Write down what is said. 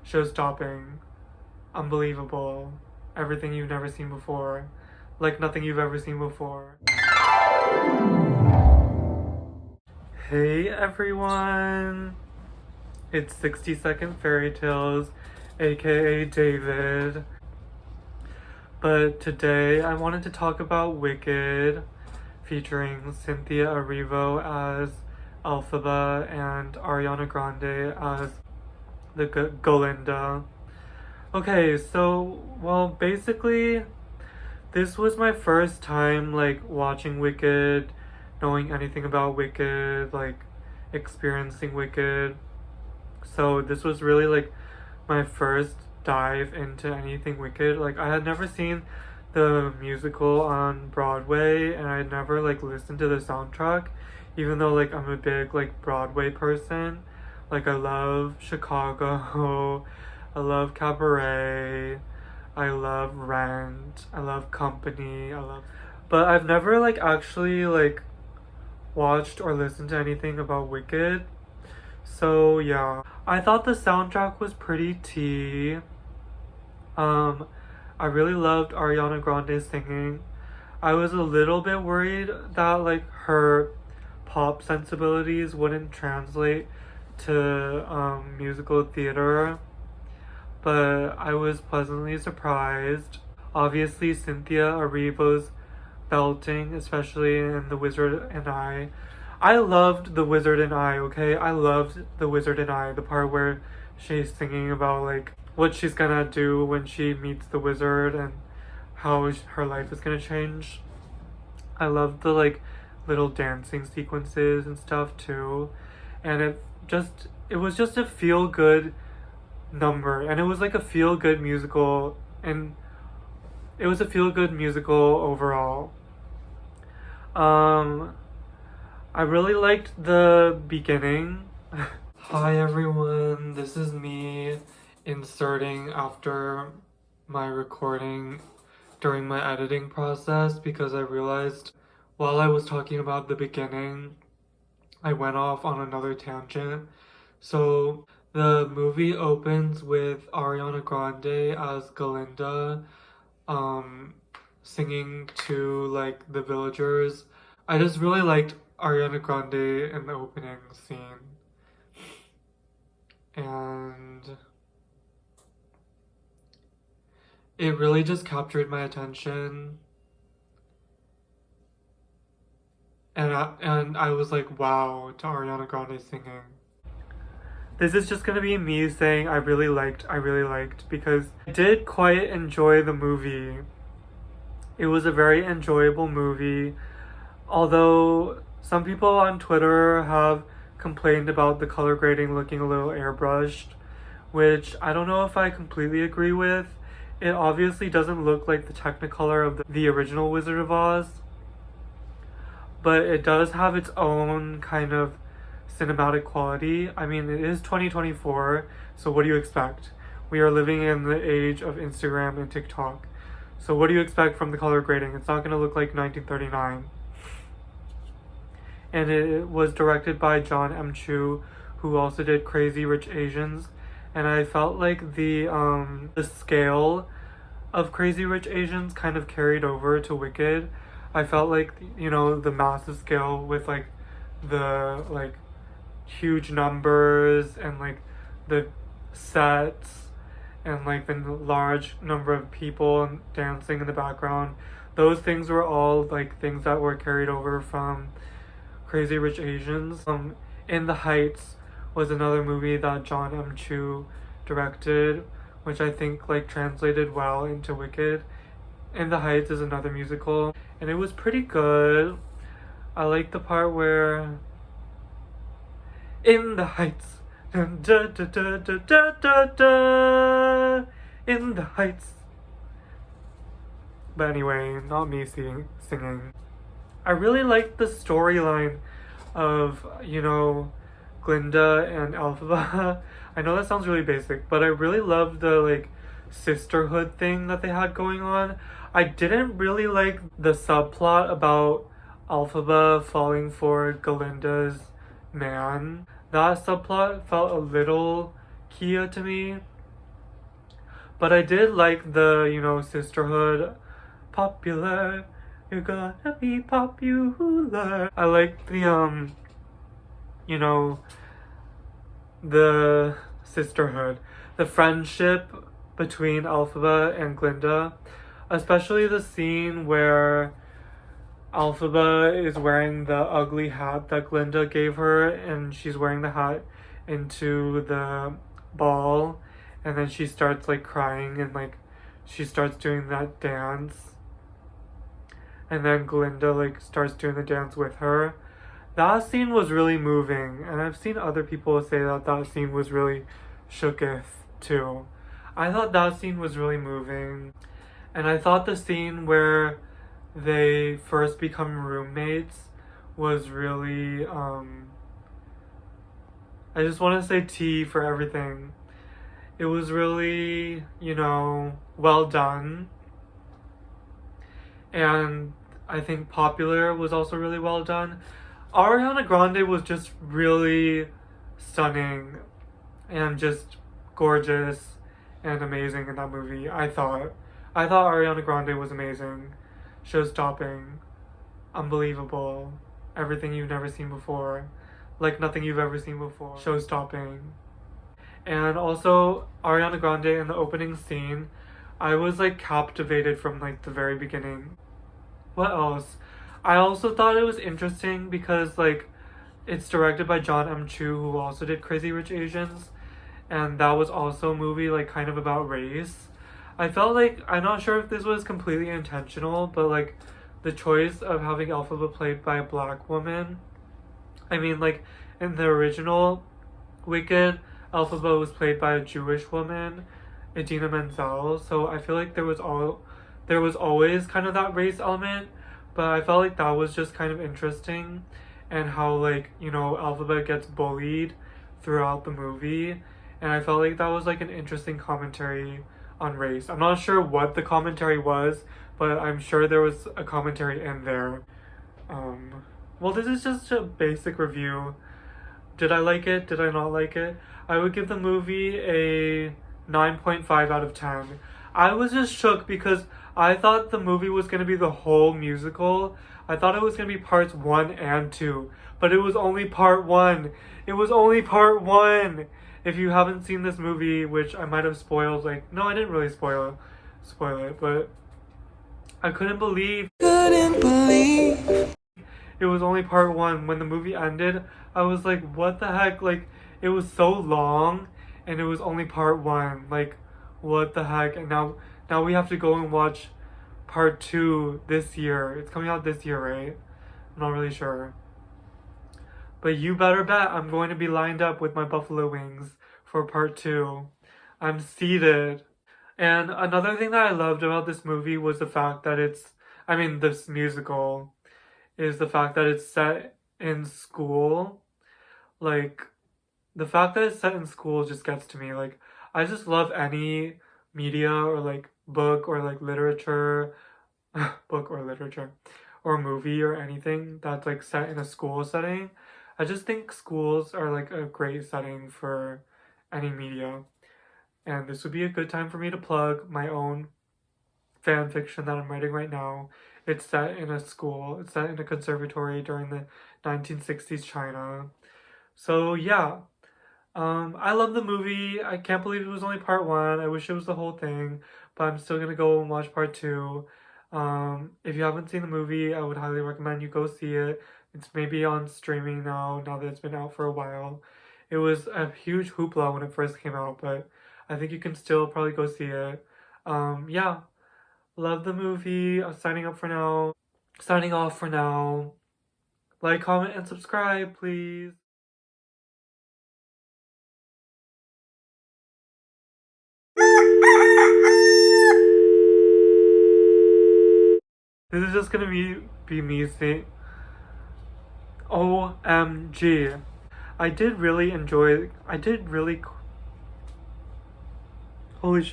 show-stopping, unbelievable, everything you've never seen before, like nothing you've ever seen before. Hey everyone! It's 60-second fairy tales, aka David. But today I wanted to talk about Wicked, featuring Cynthia Erivo as Elphaba and Ariana Grande as the Golinda. Okay, so, well, basically, this was my first time, like, watching Wicked, knowing anything about Wicked, like, experiencing Wicked. So this was really, like, my first dive into anything Wicked. Like, I had never seen the musical on Broadway, and I had never, like, listened to the soundtrack, even though, like, I'm a big, like, Broadway person. Like, I love Chicago, I love Cabaret, I love Rent, I love Company, but I've never, like, actually, like, watched or listened to anything about Wicked. So, yeah. I thought the soundtrack was pretty tea. I really loved Ariana Grande singing. I was a little bit worried that, like, her pop sensibilities wouldn't translate to musical theater, but I was pleasantly surprised. Obviously, Cynthia Erivo's belting, especially in The Wizard and I loved The Wizard and I, okay? I loved The Wizard and I, the part where she's singing about, like, what she's gonna do when she meets the wizard and how her life is gonna change. I loved the, like, little dancing sequences and stuff too. And it was just a feel-good number, and it was like a feel-good musical, and it was a feel-good musical overall. I really liked the beginning. Hi everyone, this is me inserting after my recording during my editing process, because I realized while I was talking about the beginning, I went off on another tangent. So the movie opens with Ariana Grande as Galinda, singing to, like, the villagers. I just really liked Ariana Grande in the opening scene. And it really just captured my attention. And I was like, wow, to Ariana Grande singing. This is just gonna be me saying I really liked, because I did quite enjoy the movie. It was a very enjoyable movie, although some people on Twitter have complained about the color grading looking a little airbrushed, which I don't know if I completely agree with. It obviously doesn't look like the Technicolor of the original Wizard of Oz, but it does have its own kind of cinematic quality. I mean, it is 2024, so what do you expect? We are living in the age of Instagram and TikTok. So what do you expect from the color grading? It's not going to look like 1939. And it was directed by Jon M Chu, who also did Crazy Rich Asians. And I felt like the scale of Crazy Rich Asians kind of carried over to Wicked. I felt like, you know, the massive scale with, like, the, like, huge numbers and, like, the sets and, like, the large number of people dancing in the background. Those things were all, like, things that were carried over from Crazy Rich Asians. In the Heights was another movie that Jon M Chu directed, which I think, like, translated well into Wicked. In the Heights is another musical, and it was pretty good. I like the part where in the heights, da, da, da, da, da, da, da, in the heights. But anyway, not me singing. I really liked the storyline of, you know, Glinda and Elphaba. I know that sounds really basic, but I really loved the, like, sisterhood thing that they had going on. I didn't really like the subplot about Elphaba falling for Galinda's man. That subplot felt a little Kia to me. But I did like the, you know, sisterhood. Popular, you're gonna be popular. I like the, you know, the sisterhood, the friendship between Alphaba and Glinda, especially the scene where Alphaba is wearing the ugly hat that Glinda gave her, and she's wearing the hat into the ball, and then she starts like crying and like she starts doing that dance, and then Glinda like starts doing the dance with her. That scene was really moving, and I've seen other people say that that scene was really shooketh too. I thought that scene was really moving, and I thought the scene where they first become roommates was really, I just want to say T for everything. It was really, you know, well done. And I think Popular was also really well done. Ariana Grande was just really stunning and just gorgeous and amazing in that movie. I thought Ariana Grande was amazing, show-stopping, unbelievable, everything you've never seen before, like nothing you've ever seen before, show-stopping. And also Ariana Grande in the opening scene, I was like captivated from like the very beginning. What else? I also thought it was interesting because like it's directed by Jon M Chu, who also did Crazy Rich Asians, and that was also a movie like kind of about race. I felt like, I'm not sure if this was completely intentional, but like the choice of having Elphaba played by a black woman. I mean, like in the original Wicked, Elphaba was played by a Jewish woman, Idina Menzel. So I feel like there was always kind of that race element, but I felt like that was just kind of interesting, and how like, you know, Elphaba gets bullied throughout the movie, and I felt like that was like an interesting commentary on race. I'm not sure what the commentary was, but I'm sure there was a commentary in there. Well, this is just a basic review. Did I like it? Did I not like it? I would give the movie a 9.5 out of 10. I was just shook because I thought the movie was going to be the whole musical. I thought it was going to be parts 1 and 2, but it was only part 1. It was only part 1. If you haven't seen this movie, which I might have spoiled, like, no, I didn't really spoil it, but I couldn't believe it was only part 1. When the movie ended, I was like, what the heck? Like, it was so long and it was only part 1. Like, what the heck? And now we have to go and watch part 2 this year. It's coming out this year, right? I'm not really sure. But you better bet I'm going to be lined up with my buffalo wings for part 2. I'm seated. And another thing that I loved about this movie was the fact that this musical, is the fact that it's set in school. Like, the fact that it's set in school just gets to me. Like, I just love any media or like book or like literature, book or literature, or movie or anything that's like set in a school setting. I just think schools are like a great setting for any media. And this would be a good time for me to plug my own fan fiction that I'm writing right now. It's set in a school. It's set in a conservatory during the 1960s China. So yeah, I love the movie. I can't believe it was only part 1. I wish it was the whole thing, but I'm still gonna go and watch part 2. If you haven't seen the movie, I would highly recommend you go see it. It's maybe on streaming now that it's been out for a while. It was a huge hoopla when it first came out, but I think you can still probably go see it. Yeah, love the movie. I'm signing off for now. Like, comment, and subscribe, please. This is just gonna be me saying OMG. I did really, holy shit.